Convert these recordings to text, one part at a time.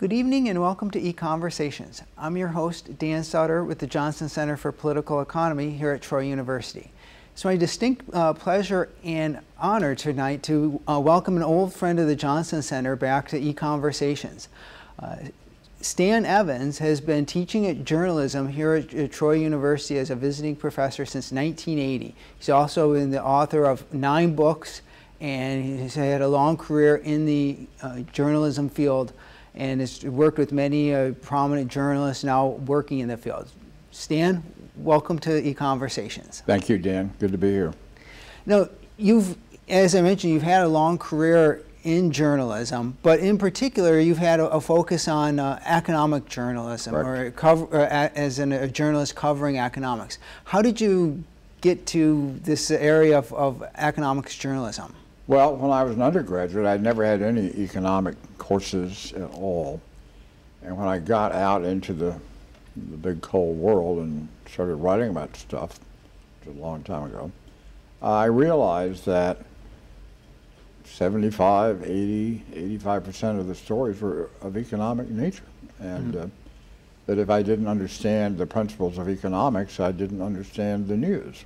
Good evening and welcome to EconVersations. I'm your host, Dan Sutter with the Johnson Center for Political Economy here at Troy University. It's my distinct pleasure and honor tonight to welcome an old friend of the Johnson Center back to EconVersations. Stanton Evans has been teaching at journalism here at Troy University as a visiting professor since 1980. He's also been the author of 9 books, and he's had a long career in the journalism field and has worked with many prominent journalists now working in the field. Stan, welcome to EconVersations. Thank you, Dan. Good to be here. Now, as I mentioned, you've had a long career in journalism, but in particular, you've had a focus on economic journalism, Correct. as a journalist covering economics. How did you get to this area of economics journalism? Well, when I was an undergraduate, I'd never had any economic courses at all. And when I got out into the big cold world and started writing about stuff, which was a long time ago, I realized that 75, 80, 85% of the stories were of economic nature. And that if I didn't understand the principles of economics, I didn't understand the news.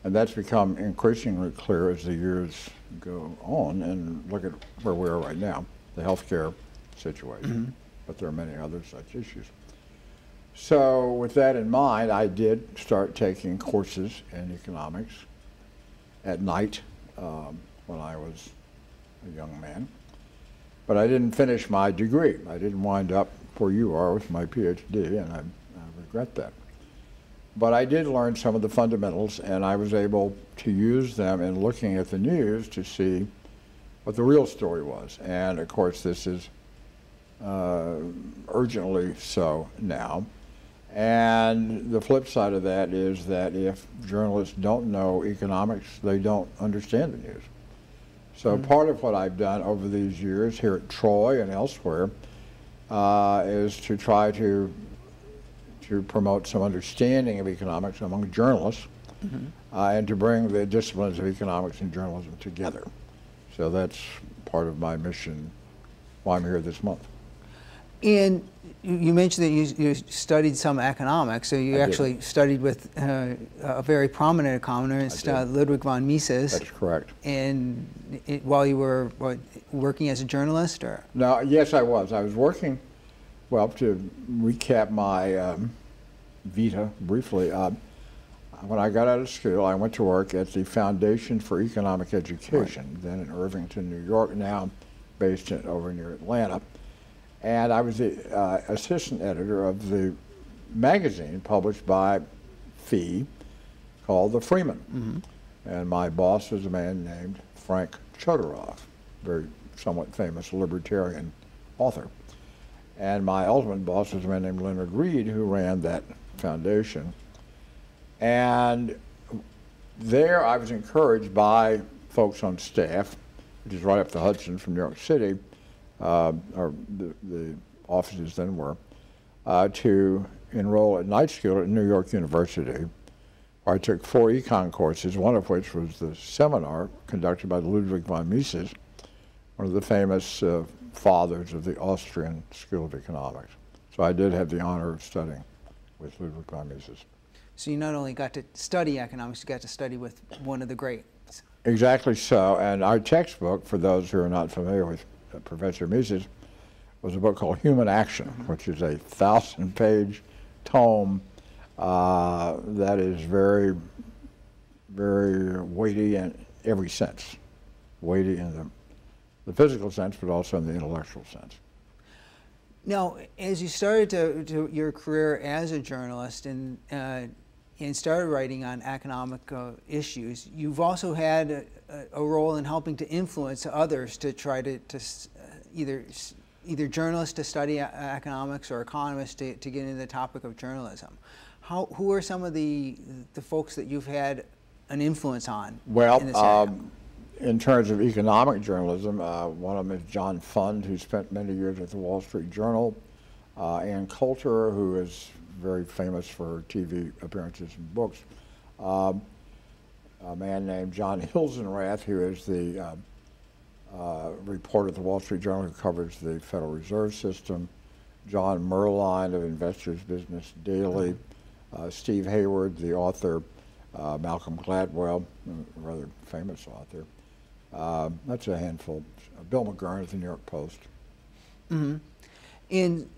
And that's become increasingly clear as the years go on, and look at where we are right now, the healthcare situation. But there are many other such issues. So with that in mind, I did start taking courses in economics at night when I was a young man. But I didn't finish my degree. I didn't wind up where you are with my PhD, and I regret that. But I did learn some of the fundamentals, and I was able to use them in looking at the news to see what the real story was. And of course, this is urgently so now. And the flip side of that is that if journalists don't know economics, they don't understand the news. So part of what I've done over these years here at Troy and elsewhere is to try to promote some understanding of economics among journalists and to bring the disciplines of economics and journalism together. So that's part of my mission while I'm here this month. And you mentioned that you studied some economics, so you actually studied with a very prominent economist, Ludwig von Mises. That's correct. And while you were working as a journalist, or? No, yes, I was. I was working, well, to recap my vita briefly, when I got out of school, I went to work at the Foundation for Economic Education, then in Irvington, New York, now based over near Atlanta. And I was the assistant editor of the magazine published by Fee called The Freeman. And my boss was a man named Frank Chodorow, very somewhat famous libertarian author. And my ultimate boss was a man named Leonard Reed, who ran that foundation. And there I was encouraged by folks on staff, which is right up the Hudson from New York City, or the offices then were, to enroll at night school at New York University, where I took 4 econ courses, one of which was the seminar conducted by Ludwig von Mises, one of the famous fathers of the Austrian School of Economics. So I did have the honor of studying with Ludwig von Mises. So you not only got to study economics, you got to study with one of the greats. Exactly so. And our textbook, for those who are not familiar with Professor Mises, was a book called Human Action, which is a 1,000-page tome that is very, very weighty in every sense. Weighty in the physical sense, but also in the intellectual sense. Now, as you started your career as a journalist and started writing on economic issues, you've also had a role in helping to influence others to try to either journalists to study economics or economists to get into the topic of journalism. Who are some of the folks that you've had an influence on? Well, in this area? In terms of economic journalism, one of them is John Fund, who spent many years at the Wall Street Journal, Ann Coulter, who is very famous for her TV appearances and books, a man named John Hilsenrath, who is the reporter at the Wall Street Journal who covers the Federal Reserve System, John Merline of Investors Business Daily, Steve Hayward, the author, Malcolm Gladwell, a rather famous author. That's a handful. Bill McGurn of the New York Post. Mm-hmm. And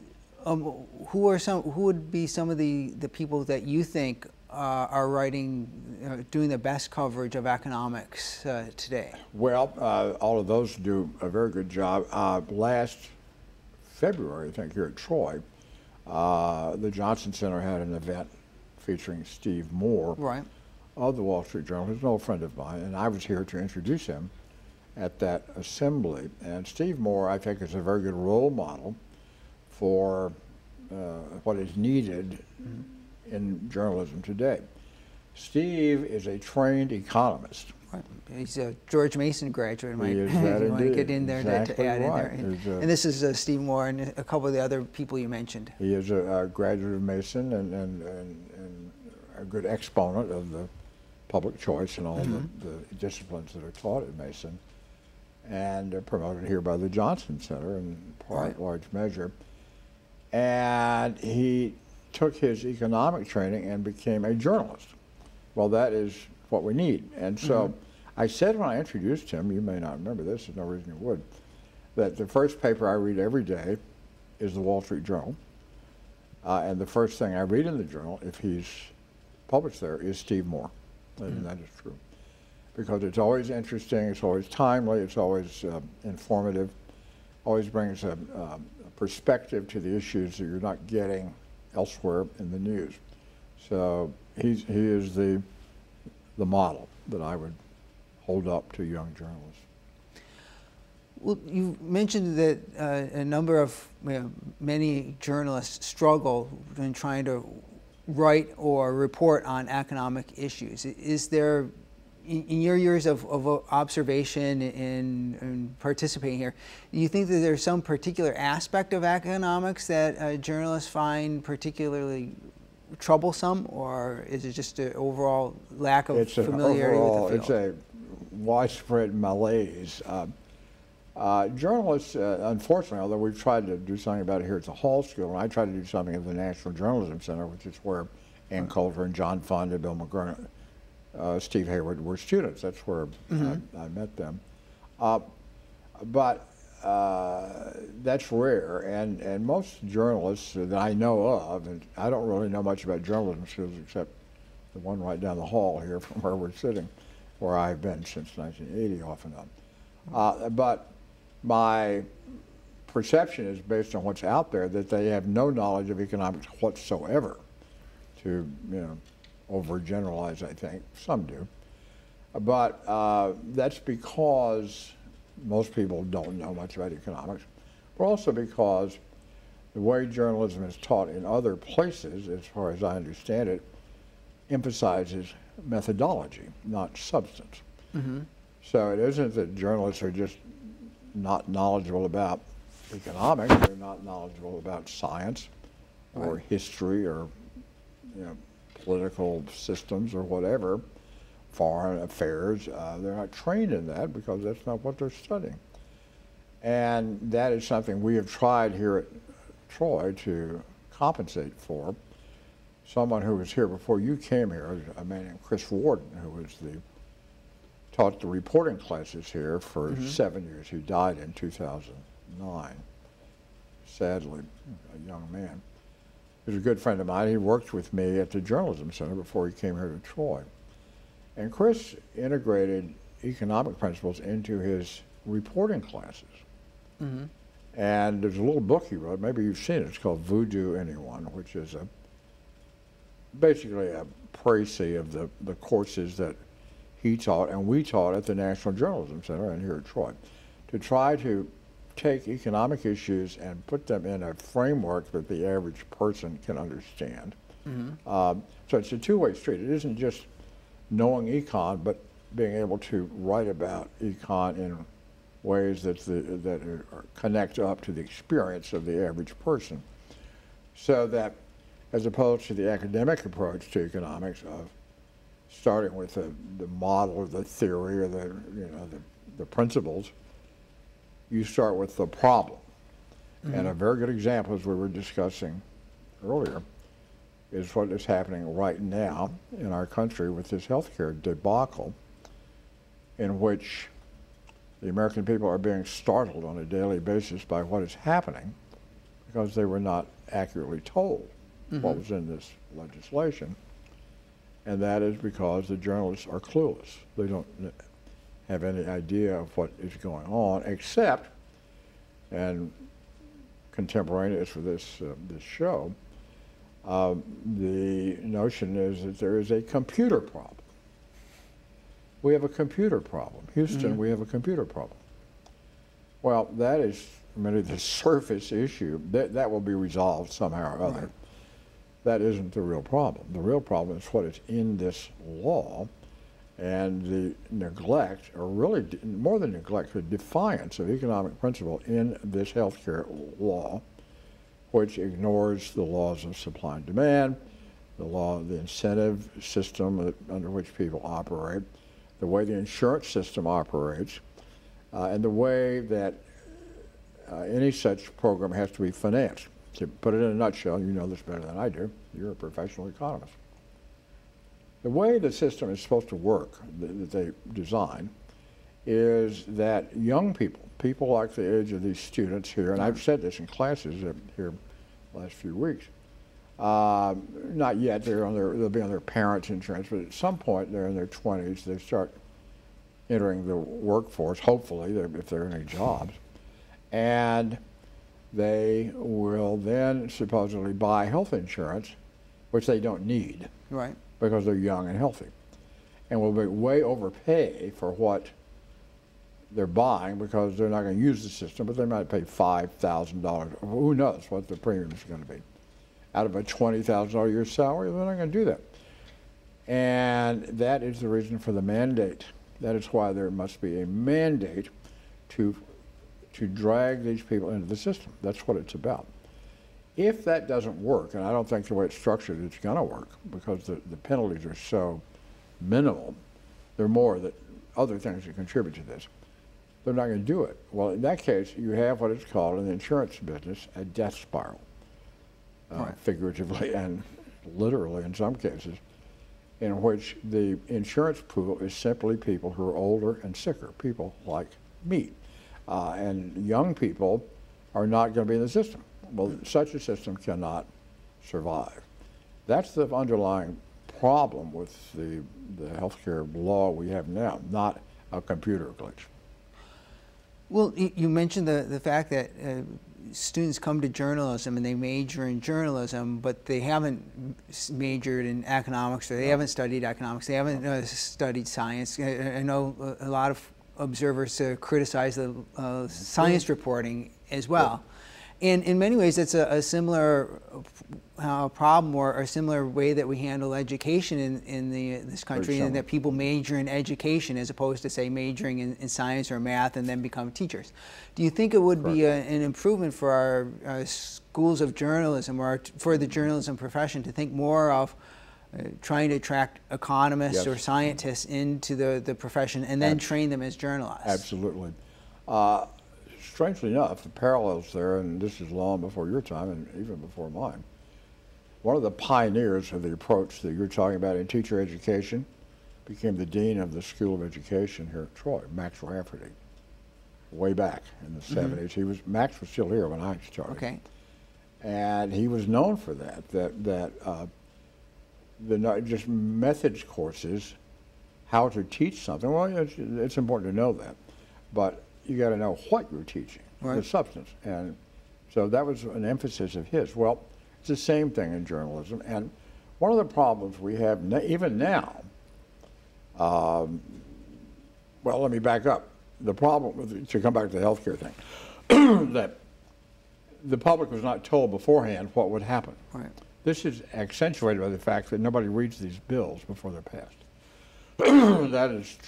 who would be some of the people that you think are writing, doing the best coverage of economics today? Well, all of those do a very good job. Last February, I think, here at Troy, the Johnson Center had an event featuring Steve Moore, right, of the Wall Street Journal, who's an old friend of mine, and I was here to introduce him at that assembly. And Steve Moore, I think, is a very good role model for what is needed in journalism today. Steve is a trained economist. Right. He's a George Mason graduate. He is that you want to indeed. get in there Exactly to add right. in there. And this is Steve Moore and a couple of the other people you mentioned. He is a graduate of Mason and a good exponent of the public choice and all the disciplines that are taught at Mason, and promoted here by the Johnson Center in large measure. And he took his economic training and became a journalist. Well, that is what we need. And so I said when I introduced him, you may not remember this, there's no reason you would, that the first paper I read every day is the Wall Street Journal. And the first thing I read in the journal, if he's published there, is Steve Moore. And that is true. Because it's always interesting, it's always timely, it's always informative, always brings a perspective to the issues that you're not getting elsewhere in the news. So he is the model that I would hold up to young journalists. Well, you mentioned that a number of many journalists struggle in trying to write or report on economic issues. Is there, in your years of observation and participating here, do you think that there's some particular aspect of economics that journalists find particularly troublesome, or is it just an overall lack of familiarity with the field? It's a widespread malaise. Journalists, unfortunately, although we've tried to do something about it here at the Hall School, and I tried to do something at the National Journalism Center, which is where Ann Coulter and John Fonda, Bill McGurn, Steve Hayward were students. That's where I met them. But that's rare, and most journalists that I know of, and I don't really know much about journalism schools except the one right down the hall here from where we're sitting, where I've been since 1980 off and on. But my perception is based on what's out there that they have no knowledge of economics whatsoever, to overgeneralize, I think. Some do. But that's because most people don't know much about economics, but also because the way journalism is taught in other places, as far as I understand it, emphasizes methodology, not substance. So it isn't that journalists are just not knowledgeable about economics, they're not knowledgeable about science or history or political systems or whatever, foreign affairs. They're not trained in that because that's not what they're studying. And that is something we have tried here at Troy to compensate for. Someone who was here before you came here, a man named Chris Warden, who was taught the reporting classes here for 7 years. He died in 2009, sadly, a young man. He was a good friend of mine. He worked with me at the Journalism Center before he came here to Troy. And Chris integrated economic principles into his reporting classes. And there's a little book he wrote, maybe you've seen it, it's called Voodoo Anyone, which is basically a précis of the courses that he taught and we taught at the National Journalism Center and here at Troy, to try to take economic issues and put them in a framework that the average person can understand. So it's a two-way street. It isn't just knowing econ, but being able to write about econ in ways that connect up to the experience of the average person. So that, as opposed to the academic approach to economics of starting with the model or the theory or the principles, you start with the problem. And a very good example, as we were discussing earlier, is what is happening right now in our country with this healthcare debacle, in which the American people are being startled on a daily basis by what is happening because they were not accurately told what was in this legislation. And that is because the journalists are clueless. They don't have any idea of what is going on, except, and contemporaneous with this, this show, the notion is that there is a computer problem. We have a computer problem. Houston, we have a computer problem. Well, that is merely the surface issue. That will be resolved somehow or other. Right. That isn't the real problem. The real problem is what is in this law and the neglect, or really more than neglect, the defiance of economic principle in this healthcare law, which ignores the laws of supply and demand, the law, the incentive system under which people operate, the way the insurance system operates, and the way that any such program has to be financed. To put it in a nutshell, you know this better than I do, you're a professional economist. The way the system is supposed to work, that they design, is that young people, people like the age of these students here, and I've said this in classes here the last few weeks, not yet, they'll be on their parents' insurance, but at some point they're in their 20s, they start entering the workforce, hopefully, if there are any jobs, and they will then supposedly buy health insurance, which they don't need. Right. Because they're young and healthy. And will be way overpay for what they're buying because they're not going to use the system, but they might pay $5,000. Who knows what the premium is going to be. Out of a $20,000 a year salary, they're not going to do that. And that is the reason for the mandate. That is why there must be a mandate to drag these people into the system. That's what it's about. If that doesn't work, and I don't think the way it's structured it's going to work because the penalties are so minimal, there are more that other things that contribute to this, they're not going to do it. Well, in that case, you have what is called in the insurance business a death spiral, right. Figuratively and literally in some cases, in which the insurance pool is simply people who are older and sicker, people like me. And young people are not going to be in the system. Well, such a system cannot survive. That's the underlying problem with the healthcare law we have now, not a computer glitch. Well, you mentioned the fact that students come to journalism and they major in journalism, but they haven't majored in economics, or they haven't studied economics, they haven't studied science. I know a lot of observers criticize the science reporting as well. And in many ways, it's a similar problem or a similar way that we handle education in this country, and that people major in education as opposed to, say, majoring in science or math and then become teachers. Do you think it would be an improvement for our schools of journalism, or for the journalism profession, to think more of trying to attract economists or scientists into the profession and then train them as journalists? Absolutely. Strangely enough, the parallels there, and this is long before your time and even before mine, one of the pioneers of the approach that you're talking about in teacher education became the dean of the School of Education here at Troy, Max Rafferty, way back in the 70s. Max was still here when I started. Okay. And he was known for that just methods courses, how to teach something. Well, it's important to know that, but you got to know what you're teaching, the substance. And so that was an emphasis of his. Well, it's the same thing in journalism. And one of the problems we have even now, well, let me back up. The problem, to come back to the healthcare thing, that the public was not told beforehand what would happen. Right. This is accentuated by the fact that nobody reads these bills before they're passed. That is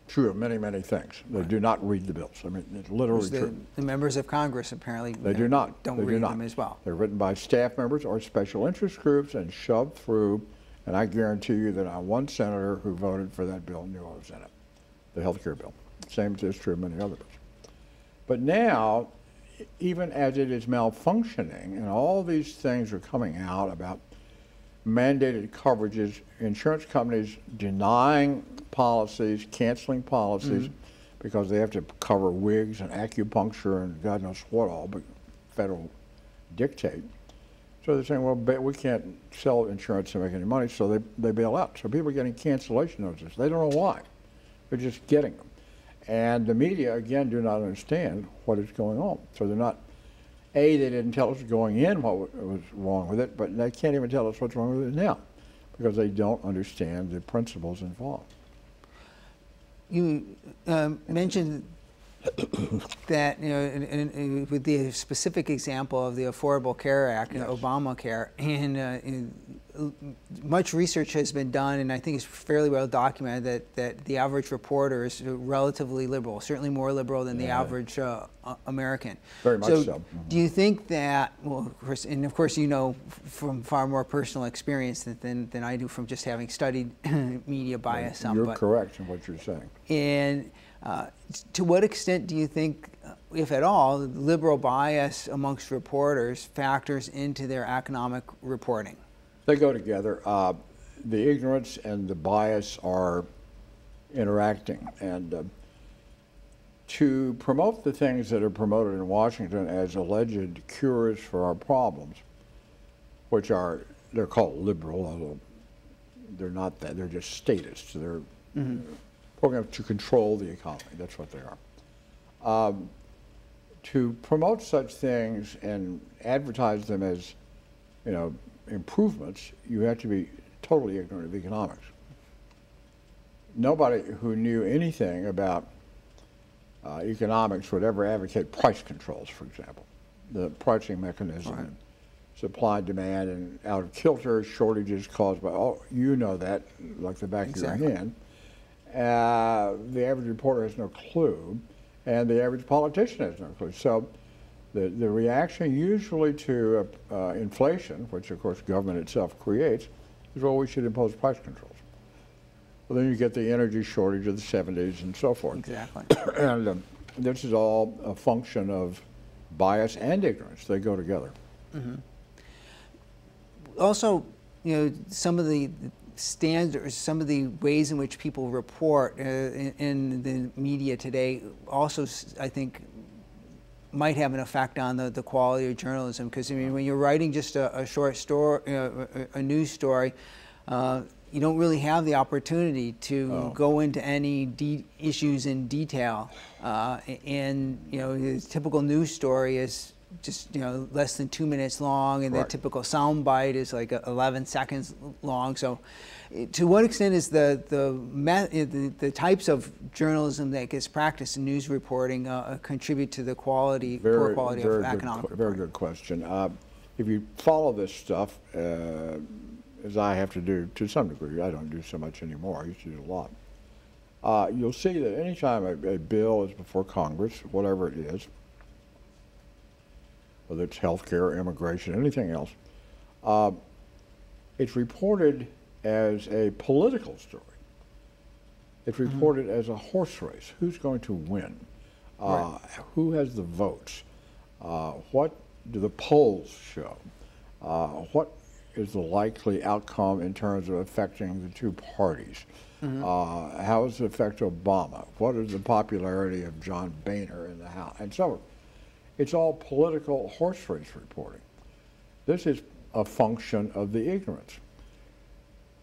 true of many, many things. They do not read the bills. I mean, it's literally true. The members of Congress apparently don't read them as well. They're written by staff members or special interest groups and shoved through, and I guarantee you that not one senator who voted for that bill knew what was in it, the health care bill. Same is true of many other bills. But now, even as it is malfunctioning, and all these things are coming out about mandated coverages, insurance companies denying policies, canceling policies, because they have to cover wigs and acupuncture and God knows what all, but federal dictate. So they're saying, well, we can't sell insurance to make any money, so they bail out. So people are getting cancellation notices. They don't know why. They're just getting them. And the media, again, do not understand what is going on. So they're not, they didn't tell us going in what was wrong with it, but they can't even tell us what's wrong with it now because they don't understand the principles involved. You mentioned that, with the specific example of the Affordable Care Act, yes. Obamacare, and much research has been done, and I think it's fairly well documented that the average reporter is relatively liberal, certainly more liberal than the average American. Very much so. Do you think that, well, of course you know from far more personal experience than I do from just having studied media bias some. You're correct in what you're saying. And to what extent do you think, if at all, liberal bias amongst reporters factors into their economic reporting? They go together. The ignorance and the bias are interacting. And to promote the things that are promoted in Washington as alleged cures for our problems, which they're called liberal, although they're not that, they're just statists. They're programs to control the economy. That's what they are. To promote such things and advertise them as, improvements, you have to be totally ignorant of economics. Nobody who knew anything about economics would ever advocate price controls, for example. The pricing mechanism, and supply, demand, and out of kilter, shortages caused by, you know that like the back of your hand. The average reporter has no clue, and the average politician has no clue. So the reaction usually to inflation, which of course government itself creates, is, well, we should impose price controls. Well, then you get the energy shortage of the 70s and so forth. Exactly. And this is all a function of bias and ignorance. They go together. Also, some of the standards, some of the ways in which people report in the media today also, I think, might have an effect on the quality of journalism. Because, I mean, when you're writing just a short story, a news story, you don't really have the opportunity to go into any issues in detail. And, the typical news story is just less than 2 minutes long, and the typical sound bite is like 11 seconds long. So, to what extent is the types of journalism that gets practiced in news reporting contribute to the poor quality of economic reporting? Very good question. If you follow this stuff, as I have to do to some degree, I don't do so much anymore. I used to do a lot. You'll see that anytime a bill is before Congress, whatever it is, whether it's health care, immigration, anything else, it's reported as a political story. It's reported as a horse race. Who's going to win? Who has the votes? What do the polls show? What is the likely outcome in terms of affecting the two parties? How does it affect Obama? What is the popularity of John Boehner in the House? And so it's all political horse race reporting. This is a function of the ignorance.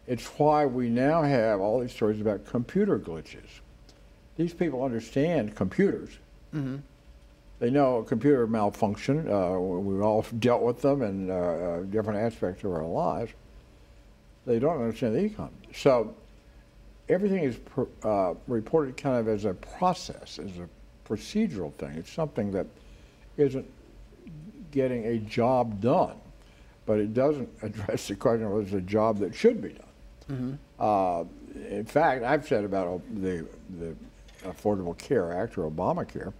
It's why we now have all these stories about computer glitches. These people understand computers. They know a computer malfunction. We've all dealt with them in different aspects of our lives. They don't understand the economy. So everything is reported kind of as a process, as a procedural thing. It's something that isn't getting a job done, but it doesn't address the question of whether it's a job that should be done. In fact, I've said about the Affordable Care Act, or Obamacare,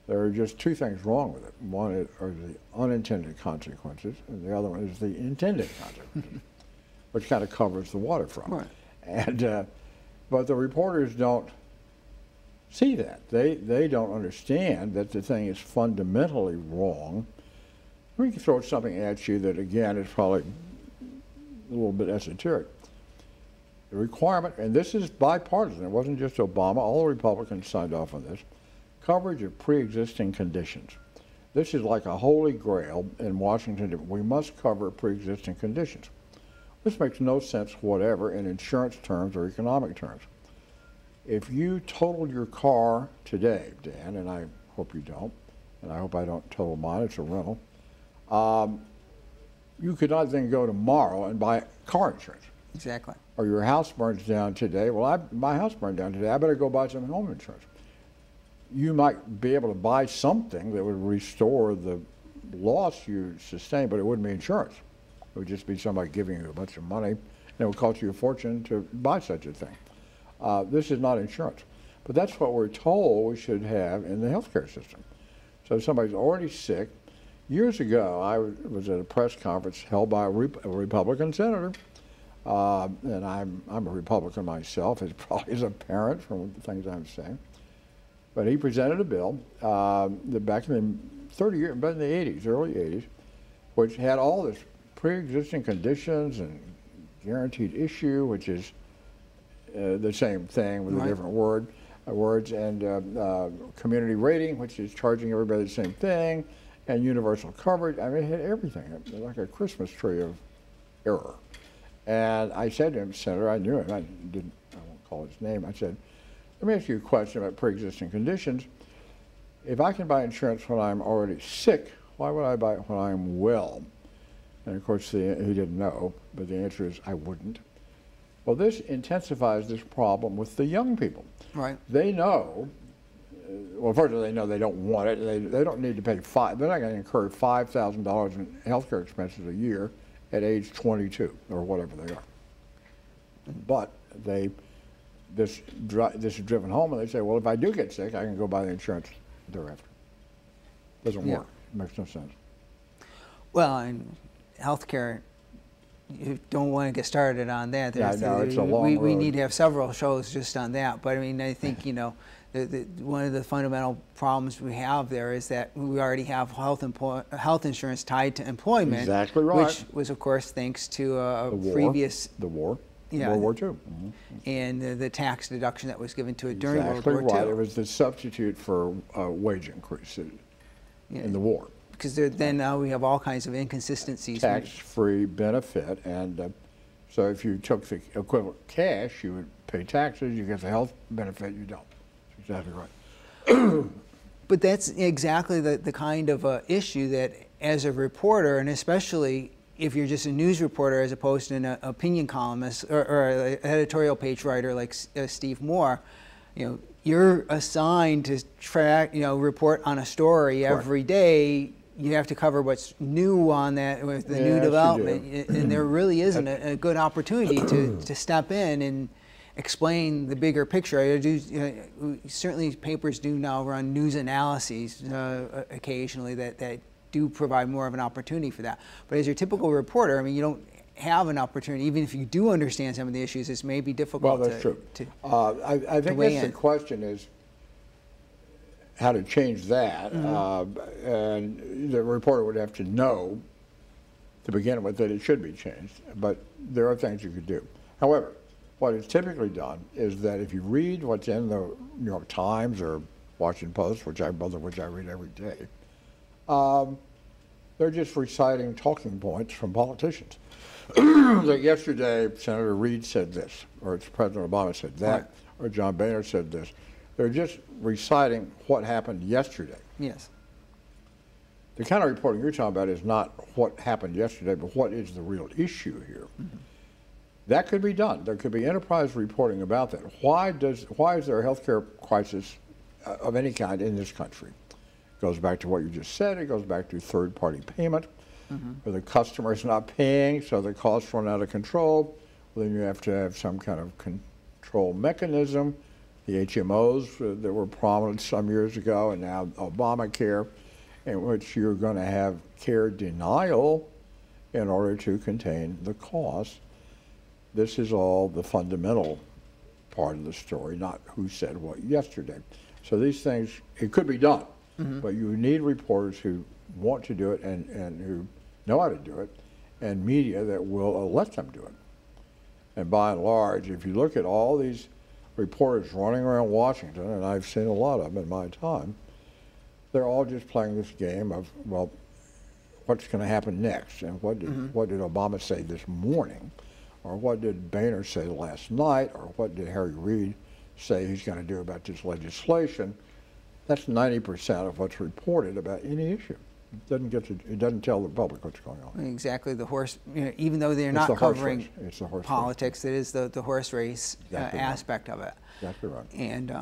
there are just two things wrong with it. One are the unintended consequences, and the other one is the intended consequences, which kind of covers the waterfront. And but the reporters don't see that. They don't understand that the thing is fundamentally wrong. We can throw something at you that, again, is probably a little bit esoteric. The requirement, and this is bipartisan, it wasn't just Obama, all the Republicans signed off on this, coverage of pre-existing conditions. This is like a holy grail in Washington. We must cover pre-existing conditions. This makes no sense whatever in insurance terms or economic terms. If you totaled your car today, Dan, and I hope you don't, and I hope I don't total mine, it's a rental, you could not then go tomorrow and buy car insurance. Exactly. Or your house burns down today. Well, my house burned down today. I better go buy some home insurance. You might be able to buy something that would restore the loss you sustained, but it wouldn't be insurance. It would just be somebody giving you a bunch of money, and it would cost you a fortune to buy such a thing. This is not insurance. But that's what we're told we should have in the healthcare system. So if somebody's already sick. Years ago, I was at a press conference held by a Republican senator, and I'm a Republican myself, as probably is apparent from the things I'm saying. But he presented a bill that back in the back in the 80s, early 80s, which had all this pre-existing conditions and guaranteed issue, which is the same thing with a different words, and community rating, which is charging everybody the same thing, and universal coverage. I mean, it had everything, like a Christmas tree of error. And I said to him, Senator, I knew him, I won't call his name, I said, let me ask you a question about pre-existing conditions. If I can buy insurance when I'm already sick, why would I buy it when I'm well? And of course, he didn't know, but the answer is I wouldn't. Well, this intensifies this problem with the young people. Right. They know, well, first of all, they know they don't want it. They don't need to pay they're not going to incur $5,000 in healthcare expenses a year at age 22 or whatever they are. But this is driven home, and they say, well, if I do get sick, I can go buy the insurance thereafter. Doesn't work. It makes no sense. Well, in healthcare, you don't want to get started on that. Yeah, I know, it's a long road. We need to have several shows just on that. But I mean, I think, you know, one of the fundamental problems we have there is that we already have health insurance tied to employment. Exactly right. Which was, of course, thanks to the war. Yeah, World War II. And the tax deduction that was given to it during World War II. Exactly right. It was the substitute for wage increase in the war. Because then now we have all kinds of inconsistencies. Tax-free benefit, and so if you took the equivalent cash, you would pay taxes, you get the health benefit, you don't. That's exactly right. But that's exactly the kind of issue that, as a reporter, and especially if you're just a news reporter as opposed to an opinion columnist or an editorial page writer like Steve Moore, you know, you're assigned to track, report on a story every day. You have to cover what's new on that with the new development, and there really isn't a good opportunity to step in and explain the bigger picture. Certainly papers do now run news analyses occasionally that do provide more of an opportunity for that. But as your typical reporter, I mean, you don't have an opportunity, even if you do understand some of the issues, it's maybe difficult I think that's the question is how to change that. And the reporter would have to know to begin with that it should be changed, but there are things you could do. However, what is typically done is that if you read what's in the New York Times or Washington Post, both of which I read every day, they're just reciting talking points from politicians. Like yesterday, Senator Reid said this, or President Obama said that, or John Boehner said this. They're just reciting what happened yesterday. Yes. The kind of reporting you're talking about is not what happened yesterday, but what is the real issue here. That could be done. There could be enterprise reporting about that. Why is there a healthcare crisis of any kind in this country? It goes back to what you just said. It goes back to third-party payment, where the customer is not paying, so the costs run out of control. Well, then you have to have some kind of control mechanism. The HMOs that were prominent some years ago, and now Obamacare, in which you're going to have care denial in order to contain the cost. This is all the fundamental part of the story, not who said what yesterday. So these things, it could be done, but you need reporters who want to do it and who know how to do it, and media that will let them do it. And by and large, if you look at all these reporters running around Washington, and I've seen a lot of them in my time, they're all just playing this game of, well, what's going to happen next, and what did Obama say this morning, or what did Boehner say last night, or what did Harry Reid say he's going to do about this legislation. That's 90% of what's reported about any issue. It doesn't tell the public what's going on. Exactly, the horse, even though they're not covering politics, it is the horse race aspect of it. Exactly right. And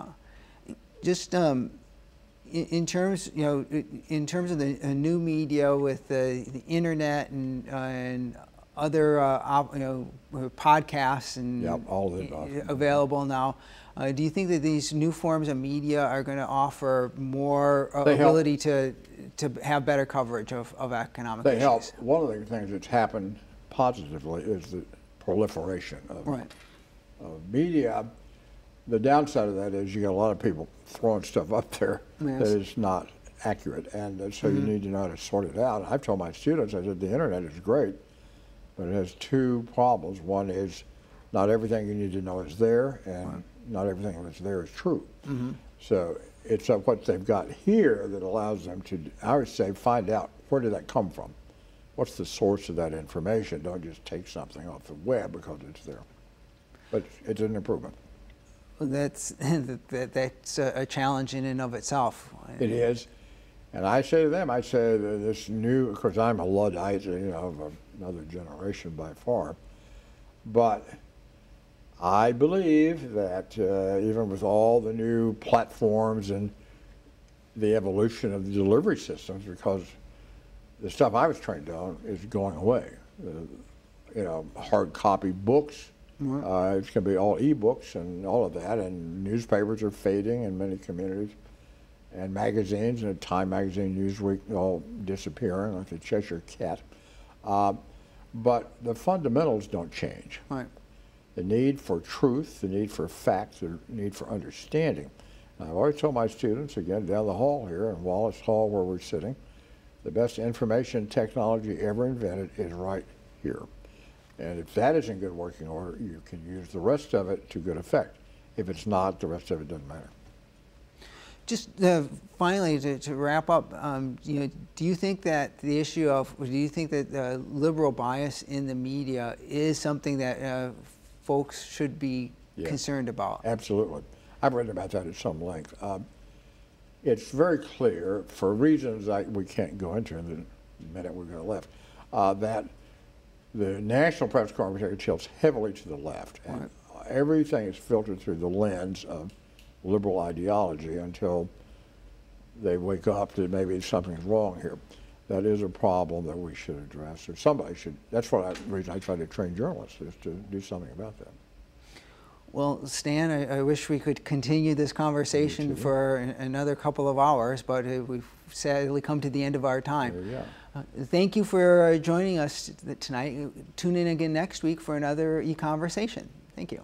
just in terms, in terms of the new media with the internet and other, podcasts and all that available now. Do you think that these new forms of media are going to offer more ability to have better coverage of economic issues? They help. One of the things that's happened positively is the proliferation of media. The downside of that is you got a lot of people throwing stuff up there that is not accurate, and so you need to know how to sort it out. I've told my students, I said, the internet is great, but it has two problems. One is not everything you need to know is there, and not everything that's there is true. So it's what they've got here that allows them to, I would say, find out where did that come from? What's the source of that information? Don't just take something off the web because it's there. But it's an improvement. That's a challenge in and of itself. It is. And I say to them, I say that this new, of course I'm a Luddite, of another generation by far, but I believe that even with all the new platforms and the evolution of the delivery systems, because the stuff I was trained on is going away. Hard copy books, it's going to be all e-books and all of that, and newspapers are fading in many communities, and magazines, and Time Magazine, Newsweek, all disappearing like the Cheshire Cat. But the fundamentals don't change. The need for truth, the need for facts, the need for understanding. And I've always told my students, again, down the hall here in Wallace Hall where we're sitting, the best information technology ever invented is right here. And if that is in good working order, you can use the rest of it to good effect. If it's not, the rest of it doesn't matter. Just finally, to wrap up, do you think that the issue of, do you think that liberal bias in the media is something that folks should be concerned about? Absolutely. I've written about that at some length. It's very clear, for reasons we can't go into in the minute we've got left, that the National Press Corps tilts heavily to the left. And everything is filtered through the lens of liberal ideology until they wake up that maybe something's wrong here. That is a problem that we should address, or somebody should. That's the reason I try to train journalists, is to do something about that. Well, Stan, I wish we could continue this conversation for another couple of hours, but we've sadly come to the end of our time. Thank you for joining us tonight. Tune in again next week for another EconVersation. Thank you.